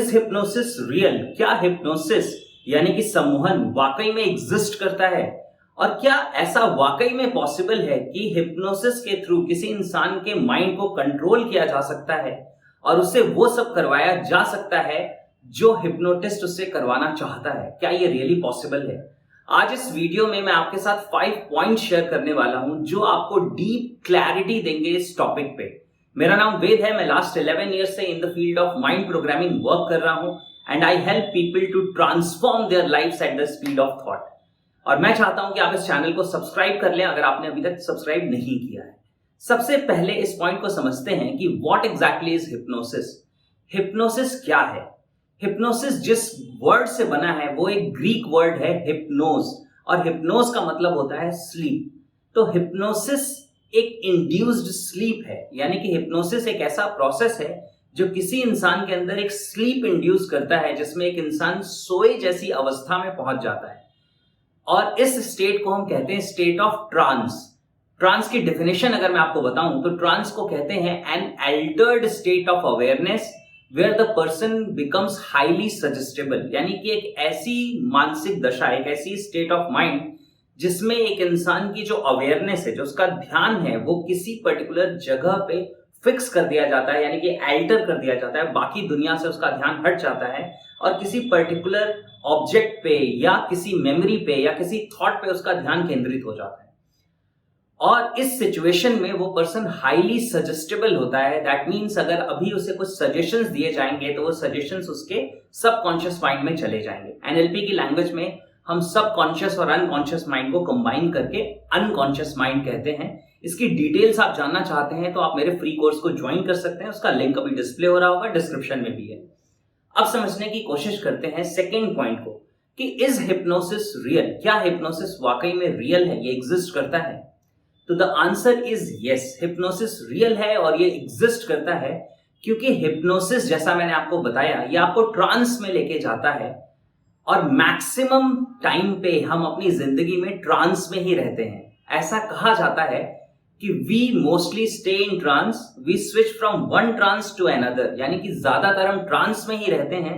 Is hypnosis real? क्या hypnosis यानी कि सम्मोहन वाकई में एग्जिस्ट करता है? और क्या ऐसा वाकई में पॉसिबल है कि हिप्नोसिस के थ्रू किसी इंसान के माइंड को कंट्रोल किया जा सकता है और उससे वो सब करवाया जा सकता है जो हिप्नोटिस्ट उससे करवाना चाहता है? क्या ये रियली पॉसिबल है? आज इस वीडियो में मैं आपके साथ 5 पॉइंट शेयर करने वाला हूं जो आपको डीप क्लैरिटी देंगे इस टॉपिक पे। मेरा नाम वेद है। मैं लास्ट 11 ईयर्स से in the field of mind programming work कर रहा हूं and I help people to transform their lifes at the speed of thought. और मैं चाहता हूं कि आप इस चैनल को सब्सक्राइब कर लें अगर आपने अभी तक सब्सक्राइब नहीं किया है। सबसे पहले इस पॉइंट को समझते हैं कि what exactly is hypnosis. Hypnosis क्या है? हिप्नोसिस जिस वर्ड से बना है वो एक ग्रीक वर्ड है हिप्नोज, और हिप्नोज का मतलब होता है स्लीप। तो हिप्नोसिस एक इंड्यूस्ड स्लीप है, यानी कि हिप्नोसिस एक ऐसा प्रोसेस है जो किसी इंसान के अंदर एक स्लीप इंड्यूस करता है जिसमें एक इंसान सोए जैसी अवस्था में पहुंच जाता है। और इस स्टेट को हम कहते हैं स्टेट ऑफ ट्रांस। ट्रांस की डेफिनेशन अगर मैं आपको बताऊं तो ट्रांस को कहते हैं an altered state of awareness where the person becomes highly suggestible, यानी कि एक ऐसी मानसिक दशा, एक ऐसी स्टेट ऑफ माइंड जिसमें एक इंसान की जो अवेयरनेस है, जो उसका ध्यान है, वो किसी पर्टिकुलर जगह पे फिक्स कर दिया जाता है, यानी कि अल्टर कर दिया जाता है, बाकी दुनिया से उसका ध्यान हट जाता है और किसी पर्टिकुलर ऑब्जेक्ट पे या किसी मेमोरी पे या किसी थॉट पे उसका ध्यान केंद्रित हो जाता है। और इस सिचुएशन में वो पर्सन हाईली सजेस्टेबल होता है। दैट मीन्स अगर अभी उसे कुछ सजेशंस दिए जाएंगे तो वो सजेशंस उसके सबकॉन्शियस माइंड में चले जाएंगे। एनएलपी की लैंग्वेज में हम सबकॉन्शियस और अनकॉन्शियस माइंड को कंबाइन करके अनकॉन्शियस माइंड कहते हैं। इसकी डिटेल्स आप जानना चाहते हैं तो आप मेरे फ्री कोर्स को ज्वाइन कर सकते हैं, उसका लिंक अभी डिस्प्ले हो रहा होगा, डिस्क्रिप्शन में भी है। अब समझने की कोशिश करते हैं सेकेंड पॉइंट को कि इज हिप्नोसिस रियल? क्या हिप्नोसिस वाकई में रियल है, ये एग्जिस्ट करता है? तो the answer is yes, hypnosis real है और ये एग्जिस्ट करता है क्योंकि हिप्नोसिस, जैसा मैंने आपको बताया, ये आपको ट्रांस में लेके जाता है और मैक्सिमम टाइम पे हम अपनी जिंदगी में ट्रांस में ही रहते हैं। ऐसा कहा जाता है कि we mostly stay in trance, we switch from one trance to another, यानी कि ज्यादातर हम ट्रांस में ही रहते हैं,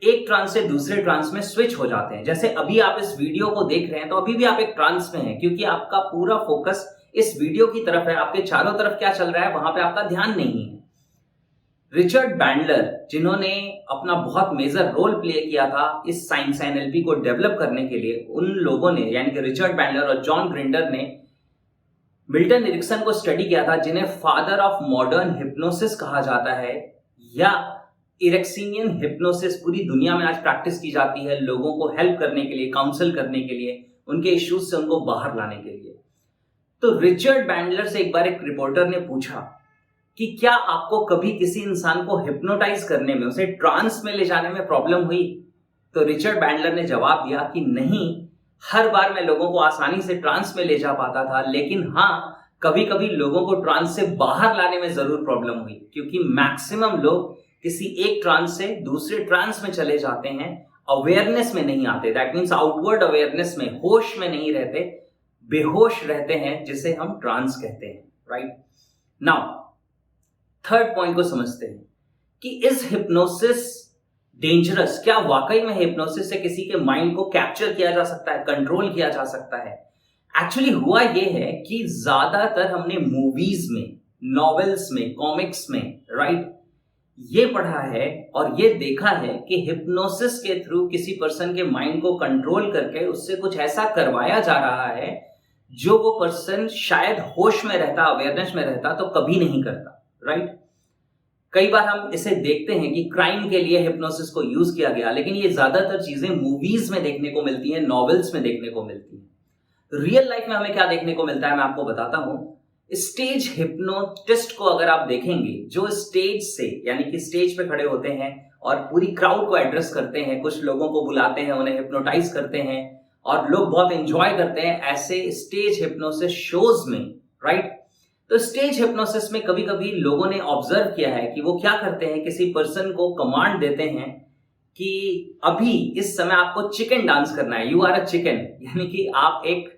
एक ट्रांस से दूसरे ट्रांस में स्विच हो जाते हैं। जैसे अभी आप इस वीडियो को देख रहे हैं तो अभी भी आप एक ट्रांस में हैं क्योंकि आपका पूरा फोकस इस वीडियो की तरफ है, आपके चारों तरफ क्या चल रहा है वहां पे आपका ध्यान नहीं है। रिचर्ड बैंडलर, जिन्होंने अपना बहुत मेजर रोल प्ले किया था इस साइंस एनएलपी को डेवलप करने के लिए, उन लोगों ने, यानी कि रिचर्ड बैंडलर और जॉन ग्रिंडर ने मिल्टन एरिक्सन को स्टडी किया था, जिन्हें फादर ऑफ मॉडर्न हिप्नोसिस कहा जाता है, या इरेक्सिनियन हिप्नोसिस पूरी दुनिया में आज प्रैक्टिस की जाती है लोगों को हेल्प करने के लिए, काउंसल करने के लिए, उनके इश्यूज से उनको बाहर लाने के लिए। तो रिचर्ड बैंडलर से एक बार एक रिपोर्टर ने पूछा कि क्या आपको कभी किसी इंसान को हिप्नोटाइज करने में, उसे ट्रांस में ले जाने में प्रॉब्लम हुई? तो रिचर्ड बैंडलर ने जवाब दिया कि नहीं, हर बार मैं लोगों को आसानी से ट्रांस में ले जा पाता था, लेकिन हाँ, कभी कभी लोगों को ट्रांस से बाहर लाने में जरूर प्रॉब्लम हुई क्योंकि मैक्सिमम लोग किसी एक ट्रांस से दूसरे ट्रांस में चले जाते हैं, अवेयरनेस में नहीं आते। दैट मीन्स आउटवर्ड अवेयरनेस में, होश में नहीं रहते, बेहोश रहते हैं, जिसे हम ट्रांस कहते हैं। राइट नाउ थर्ड पॉइंट को समझते हैं कि इज हिप्नोसिस डेंजरस? क्या वाकई में हिप्नोसिस से किसी के माइंड को कैप्चर किया जा सकता है, कंट्रोल किया जा सकता है? एक्चुअली हुआ यह है कि ज्यादातर हमने मूवीज में, नॉवेल्स में, कॉमिक्स में, राइट, ये पढ़ा है और ये देखा है कि हिप्नोसिस के थ्रू किसी पर्सन के माइंड को कंट्रोल करके उससे कुछ ऐसा करवाया जा रहा है जो वो पर्सन शायद होश में रहता, अवेयरनेस में रहता तो कभी नहीं करता। राइट, कई बार हम इसे देखते हैं कि क्राइम के लिए हिप्नोसिस को यूज किया गया, लेकिन ये ज्यादातर चीजें मूवीज में देखने को मिलती हैं, नॉवेल्स में देखने को मिलती हैं। रियल लाइफ में हमें क्या देखने को मिलता है मैं आपको बताता हूं। स्टेज हिप्नोटिस्ट को अगर आप देखेंगे, जो स्टेज से, यानी कि स्टेज पे खड़े होते हैं और पूरी क्राउड को एड्रेस करते हैं, कुछ लोगों को बुलाते हैं, उन्हें हिप्नोटाइज करते हैं और लोग बहुत एंजॉय करते हैं ऐसे स्टेज हिप्नोसिस शोज में। राइट, तो स्टेज हिप्नोसिस में कभी कभी लोगों ने ऑब्जर्व किया है कि वो क्या करते हैं, किसी पर्सन को कमांड देते हैं कि अभी इस समय आपको चिकन डांस करना है, यू आर अ चिकन, यानी कि आप एक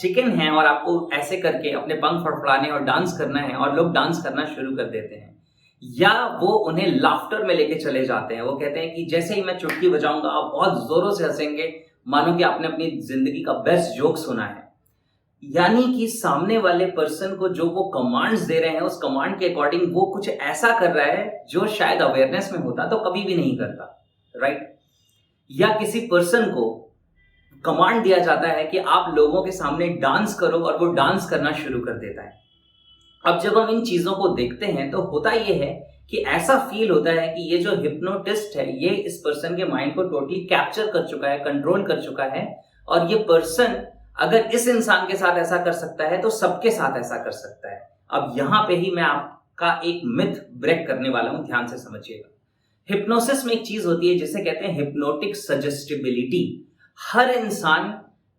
चिकन हैं और आपको ऐसे करके अपने पंख फड़फड़ाने और डांस करना है, और लोग डांस करना शुरू कर देते हैं। या वो उन्हें लाफ्टर में लेके चले जाते हैं। वो कहते हैं कि जैसे ही मैं चुटकी बजाऊंगा आप बहुत जोरों से हंसेंगे, मानो कि आपने अपनी जिंदगी का बेस्ट जोक सुना है। यानी कि सामने वाले पर्सन को जो वो कमांड्स दे रहे हैं, उस कमांड के अकॉर्डिंग वो कुछ ऐसा कर रहा है जो शायद अवेयरनेस में होता तो कभी भी नहीं करता, राइट? या किसी पर्सन को कमांड दिया जाता है कि आप लोगों के सामने डांस करो और वो डांस करना शुरू कर देता है। अब जब हम इन चीजों को देखते हैं तो होता ये है कि ऐसा फील होता है कि ये जो हिप्नोटिस्ट है ये इस पर्सन के माइंड को टोटली कैप्चर कर चुका है, कंट्रोल कर चुका है, और ये पर्सन अगर इस इंसान के साथ ऐसा कर सकता है तो सबके साथ ऐसा कर सकता है। अब यहां पे ही मैं आपका एक मिथ ब्रेक करने वाला हूं, ध्यान से समझिएगा। हिप्नोसिस में एक चीज होती है जिसे कहते हैं हिप्नोटिक सजेस्टिबिलिटी। हर इंसान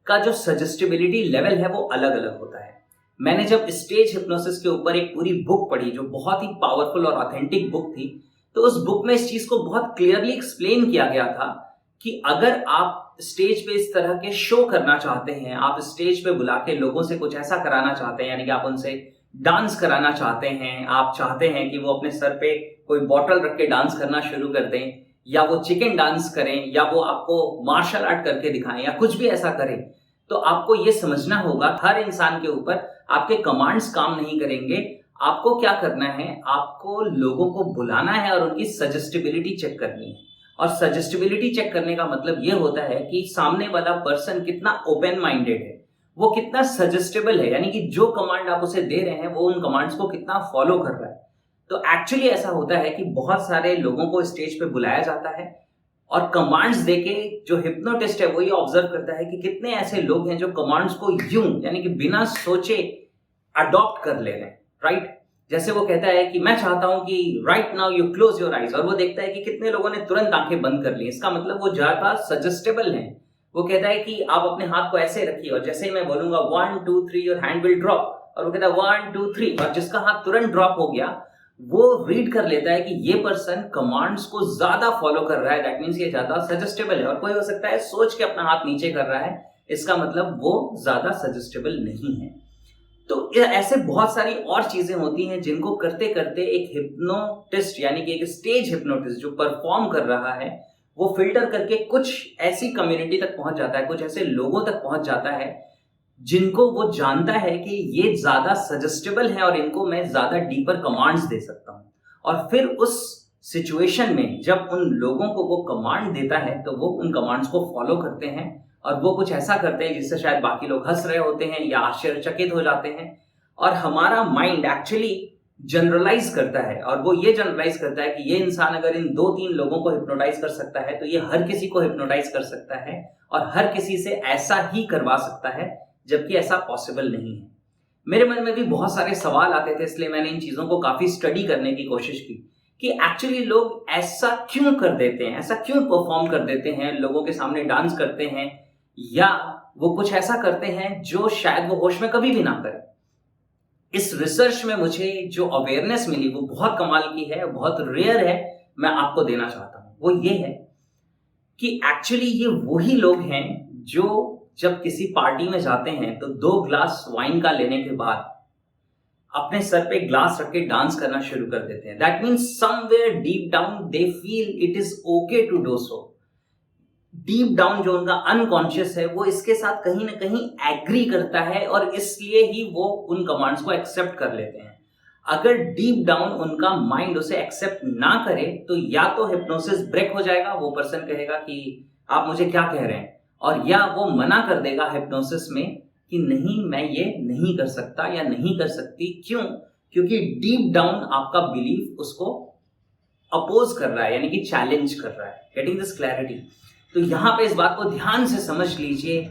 का जो सजेस्टिबिलिटी लेवल है वो अलग अलग होता है। मैंने जब स्टेज हिप्नोसिस के ऊपर एक पूरी बुक पढ़ी जो बहुत ही पावरफुल और ऑथेंटिक बुक थी, तो उस बुक में इस चीज को बहुत क्लियरली एक्सप्लेन किया गया था कि अगर आप स्टेज पे इस तरह के शो करना चाहते हैं, आप स्टेज पे बुला के लोगों से कुछ ऐसा कराना चाहते हैं, यानी कि आप उनसे डांस कराना चाहते हैं, आप चाहते हैं कि वो अपने सर पे कोई बॉटल रख के डांस करना शुरू कर दें, या वो चिकन डांस करें, या वो आपको मार्शल आर्ट करके दिखाएं, या कुछ भी ऐसा करें, तो आपको ये समझना होगा हर इंसान के ऊपर आपके कमांड्स काम नहीं करेंगे। आपको क्या करना है, आपको लोगों को बुलाना है और उनकी सजेस्टिबिलिटी चेक करनी है। और सजेस्टिबिलिटी चेक करने का मतलब ये होता है कि सामने वाला पर्सन कितना ओपन माइंडेड है, वो कितना सजेस्टेबल है, यानी कि जो कमांड आप उसे दे रहे हैं वो उन कमांड्स को कितना फॉलो कर रहा है। तो एक्चुअली ऐसा होता है कि बहुत सारे लोगों को स्टेज पे बुलाया जाता है और कमांड्स देके जो हिप्नोटिस्ट है वो ये ऑब्जर्व करता है कि कितने ऐसे लोग हैं जो कमांड्स को यूं यानी कि बिना सोचे अडॉप्ट कर ले रहे हैं, राइट? जैसे वो कहता है कि मैं चाहता हूं कि right now you close your eyes, और वो देखता है कि कितने लोगों ने तुरंत आंखें बंद कर ली। इसका मतलब वो ज्यादा सजेस्टेबल है। वो कहता है कि आप अपने हाथ को ऐसे रखिए और जैसे ही मैं बोलूंगा 1 2 3 योर हैंड विल ड्रॉप, और वो कहता है 1 2 3, और जिसका हाथ तुरंत ड्रॉप हो गया वो रीड कर लेता है कि ये पर्सन कमांड्स को ज्यादा फॉलो कर रहा है, दैट मींस ये ज्यादा सजेस्टेबल है। और कोई हो सकता है सोच के अपना हाथ नीचे कर रहा है, इसका मतलब वो ज्यादा सजेस्टेबल नहीं है। तो ऐसे बहुत सारी और चीजें होती हैं जिनको करते करते एक हिप्नोटिस्ट यानी कि एक स्टेज हिप्नोटिस्ट जो परफॉर्म कर रहा है वो फिल्टर करके कुछ ऐसी कम्युनिटी तक पहुंच जाता है, कुछ ऐसे लोगों तक पहुंच जाता है जिनको वो जानता है कि ये ज्यादा सजेस्टेबल है और इनको मैं ज्यादा डीपर कमांड्स दे सकता हूं। और फिर उस सिचुएशन में जब उन लोगों को वो कमांड देता है तो वो उन कमांड्स को फॉलो करते हैं और वो कुछ ऐसा करते हैं जिससे शायद बाकी लोग हंस रहे होते हैं या आश्चर्यचकित हो जाते हैं। और हमारा माइंड एक्चुअली जनरलाइज करता है, और वो ये जनरलाइज करता है कि ये इंसान अगर इन 2-3 लोगों को हिप्नोटाइज कर सकता है तो ये हर किसी को हिप्नोटाइज कर सकता है और हर किसी से ऐसा ही करवा सकता है, जबकि ऐसा पॉसिबल नहीं है। मेरे मन में भी बहुत सारे सवाल आते थे, इसलिए मैंने इन चीजों को काफी स्टडी करने की कोशिश की कि एक्चुअली लोग ऐसा क्यों कर देते हैं, ऐसा क्यों परफॉर्म कर देते हैं, लोगों के सामने डांस करते हैं या वो कुछ ऐसा करते हैं जो शायद वो होश में कभी भी ना करें। इस रिसर्च में मुझे जो अवेयरनेस मिली वो बहुत कमाल की है, बहुत रेयर है, मैं आपको देना चाहता हूं। वो ये है कि एक्चुअली ये वही लोग हैं जो जब किसी पार्टी में जाते हैं तो 2 ग्लास वाइन का लेने के बाद अपने सर पे ग्लास रख के डांस करना शुरू कर देते हैं। That means somewhere deep down they feel it is okay to do so. Deep down जो उनका अनकॉन्शियस है वो इसके साथ कहीं ना कहीं एग्री करता है और इसलिए ही वो उन कमांड्स को एक्सेप्ट कर लेते हैं। अगर डीप डाउन उनका माइंड उसे एक्सेप्ट ना करे तो या तो हिप्नोसिस ब्रेक हो जाएगा, वो पर्सन कहेगा कि आप मुझे क्या कह रहे हैं, और या वो मना कर देगा हिप्नोसिस में कि नहीं मैं ये नहीं कर सकता या नहीं कर सकती। क्यों? क्योंकि डीप डाउन आपका बिलीफ उसको अपोज कर रहा है, यानी कि चैलेंज कर रहा है। Getting this clarity? तो यहां पे इस बात को ध्यान से समझ लीजिए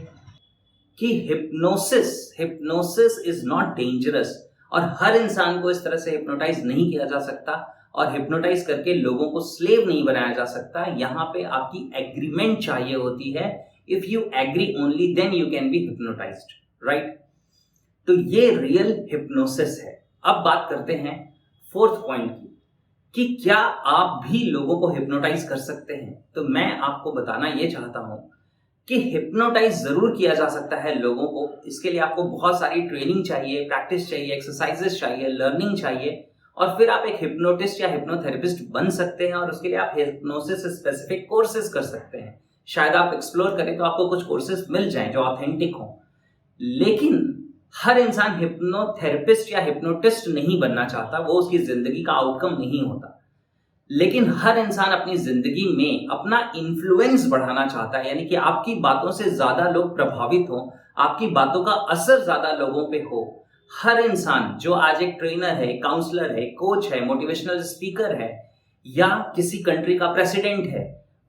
कि हिप्नोसिस इज नॉट डेंजरस, और हर इंसान को इस तरह से हिप्नोटाइज नहीं किया जा सकता और हिप्नोटाइज करके लोगों को स्लेव नहीं बनाया जा सकता। यहां पे आपकी एग्रीमेंट चाहिए होती है। If you agree only then you can be hypnotized, right? तो ये रियल हिप्नोसिस है। अब बात करते हैं 4th पॉइंट की कि क्या आप भी लोगों को हिप्नोटाइज कर सकते हैं। तो मैं आपको बताना ये चाहता हूं कि हिप्नोटाइज जरूर किया जा सकता है लोगों को। इसके लिए आपको बहुत सारी ट्रेनिंग चाहिए, प्रैक्टिस चाहिए, एक्सरसाइजेस चाहिए, लर्निंग चाहिए, और फिर आप एक हिप्नोटिस्ट या हिप्नोथेरेपिस्ट बन सकते हैं और उसके लिए आप हिप्नोसिस स्पेसिफिक कोर्सेज कर सकते हैं। शायद आप एक्सप्लोर करें तो आपको कुछ कोर्सेज मिल जाएं जो ऑथेंटिक हों। लेकिन हर इंसान हिप्नोथेरेपिस्ट या हिप्नोटिस्ट नहीं बनना चाहता, वो उसकी जिंदगी का आउटकम नहीं होता। लेकिन हर इंसान अपनी जिंदगी में अपना इन्फ्लुएंस बढ़ाना चाहता है, यानी कि आपकी बातों से ज्यादा लोग प्रभावित हों, आपकी बातों का असर ज्यादा लोगों पे हो। हर इंसान जो आज एक ट्रेनर है, काउंसलर है, कोच है, मोटिवेशनल स्पीकर है या किसी कंट्री का प्रेसिडेंट है,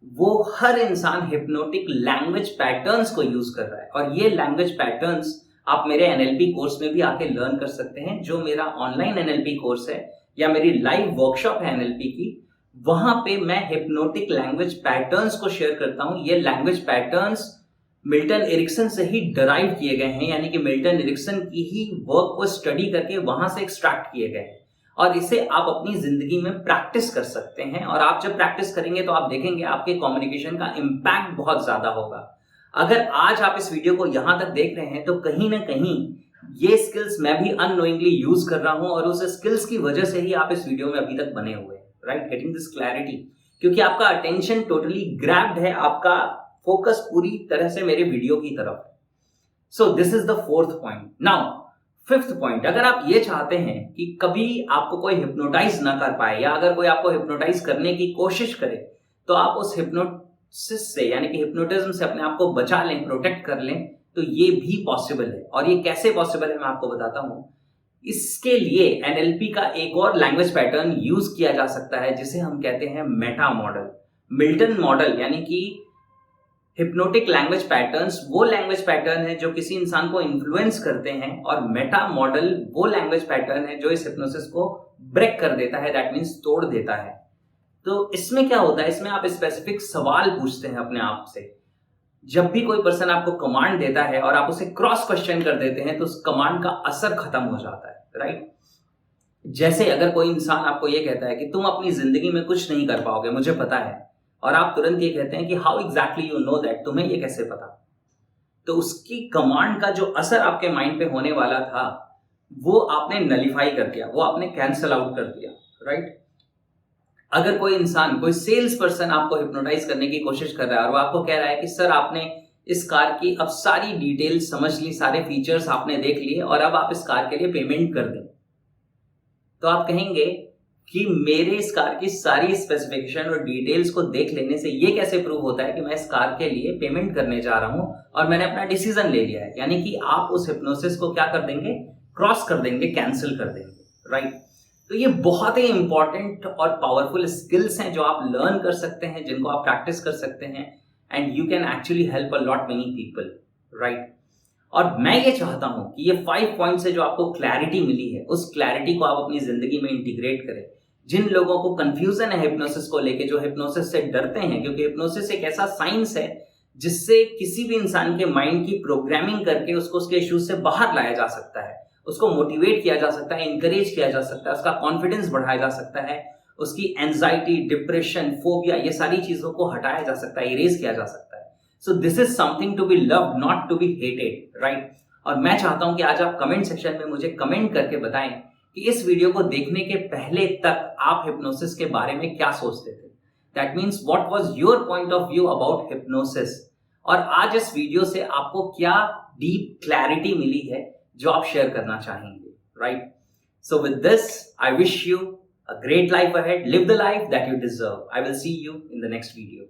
वो हर इंसान हिप्नोटिक लैंग्वेज पैटर्न्स को यूज कर रहा है। और ये लैंग्वेज पैटर्न्स आप मेरे एनएलपी कोर्स में भी आके लर्न कर सकते हैं, जो मेरा ऑनलाइन एनएलपी कोर्स है या मेरी लाइव वर्कशॉप है एनएलपी की। वहां पे मैं हिप्नोटिक लैंग्वेज पैटर्न्स को शेयर करता हूं। ये लैंग्वेज पैटर्न्स मिल्टन एरिक्सन से ही डराइव किए गए हैं, यानी कि मिल्टन एरिक्सन की ही वर्क को स्टडी करके वहां से एक्सट्रैक्ट किए गए हैं। और इसे आप अपनी जिंदगी में प्रैक्टिस कर सकते हैं। और आप जब प्रैक्टिस करेंगे तो आप देखेंगे आपके कम्युनिकेशन का इम्पैक्ट बहुत ज्यादा होगा। अगर आज आप इस वीडियो को यहां तक देख रहे हैं तो कहीं ना कहीं ये स्किल्स मैं भी अननोइंगली यूज कर रहा हूं और उस स्किल्स की वजह से ही आप इस वीडियो में अभी तक बने हुए हैं, राइट? गेटिंग दिस क्लैरिटी, क्योंकि आपका अटेंशन टोटली ग्रैब्ड है, आपका फोकस पूरी तरह से मेरे वीडियो की तरफ है। So this is the fourth point. Now fifth point, अगर आप ये चाहते हैं कि कभी आपको कोई हिप्नोटाइज ना कर पाए या अगर कोई आपको हिप्नोटाइज करने की कोशिश करे तो आप उस हिप्नोसिस से यानी कि हिप्नोटिज्म से अपने आप को बचा लें, प्रोटेक्ट कर लें, तो ये भी पॉसिबल है। और ये कैसे पॉसिबल है मैं आपको बताता हूं। इसके लिए एनएलपी का एक और लैंग्वेज पैटर्न यूज किया जा सकता है जिसे हम कहते हैं मेटा मॉडल, मिल्टन मॉडल। यानी कि हिप्नोटिक लैंग्वेज पैटर्न्स वो लैंग्वेज पैटर्न है जो किसी इंसान को इन्फ्लुएंस करते हैं, और मेटा मॉडल वो लैंग्वेज पैटर्न है जो इस हिप्नोसिस को ब्रेक कर देता है, दैट मीन्स तोड़ देता है। तो इसमें क्या होता है, इसमें आप स्पेसिफिक सवाल पूछते हैं अपने आप से। जब भी कोई पर्सन आपको कमांड देता है और आप उसे क्रॉस क्वेश्चन कर देते हैं तो उस कमांड का असर खत्म हो जाता है, राइट? जैसे अगर कोई इंसान आपको ये कहता है कि तुम अपनी जिंदगी में कुछ नहीं कर पाओगे, मुझे पता है, और आप तुरंत ये कहते हैं कि how exactly you know that, तुम्हें ये कैसे पता? तो उसकी कमांड का जो असर आपके माइंड पे होने वाला था वो आपने नलीफाई कर दिया, वो आपने कैंसल आउट कर दिया, राइट? अगर कोई इंसान, कोई सेल्स पर्सन आपको हिप्नोटाइज करने की कोशिश कर रहा है और वो आपको कह रहा है कि सर आपने इस कार की अब सारी डिटेल्स समझ ली, सारे फीचर्स आपने देख लिए और अब आप इस कार के लिए पेमेंट कर दें, तो आप कहेंगे कि मेरे इस कार की सारी स्पेसिफिकेशन और डिटेल्स को देख लेने से ये कैसे प्रूव होता है कि मैं इस कार के लिए पेमेंट करने जा रहा हूं और मैंने अपना डिसीजन ले लिया है। यानी कि आप उस हिप्नोसिस को क्या कर देंगे, क्रॉस कर देंगे, कैंसिल कर देंगे, राइट? तो ये बहुत ही इंपॉर्टेंट और पावरफुल स्किल्स हैं जो आप लर्न कर सकते हैं, जिनको आप प्रैक्टिस कर सकते हैं, and you can actually help a lot many people, right? और मैं ये चाहता हूं कि ये 5 पॉइंट्स से जो आपको क्लैरिटी मिली है, उस क्लैरिटी को आप अपनी जिंदगी में इंटीग्रेट करें। जिन लोगों को कंफ्यूजन है हिप्नोसिस को लेके, जो हिप्नोसिस से डरते हैं, क्योंकि हिप्नोसिस एक ऐसा साइंस है जिससे किसी भी इंसान के माइंड की प्रोग्रामिंग करके उसको उसके इश्यूज से बाहर लाया जा सकता है, उसको मोटिवेट किया जा सकता है, इंकरेज किया जा सकता है, उसका कॉन्फिडेंस बढ़ाया जा सकता है, उसकी एंजाइटी, डिप्रेशन, फोबिया, ये सारी चीजों को हटाया जा सकता है, इरेज किया जा सकता है। So this is something to be loved, not to be hated, right? और मैं चाहता हूं कि आज आप कमेंट सेक्शन में मुझे कमेंट करके बताएं कि इस वीडियो को देखने के पहले तक आप हिप्नोसिस के बारे में क्या सोचते थे। That means what was your point of view about hypnosis, और आज इस वीडियो से आपको क्या डीप क्लैरिटी मिली है जो आप शेयर करना चाहेंगे, right? So with this I wish you a great life ahead, live the life that you deserve. I will see you in the next video.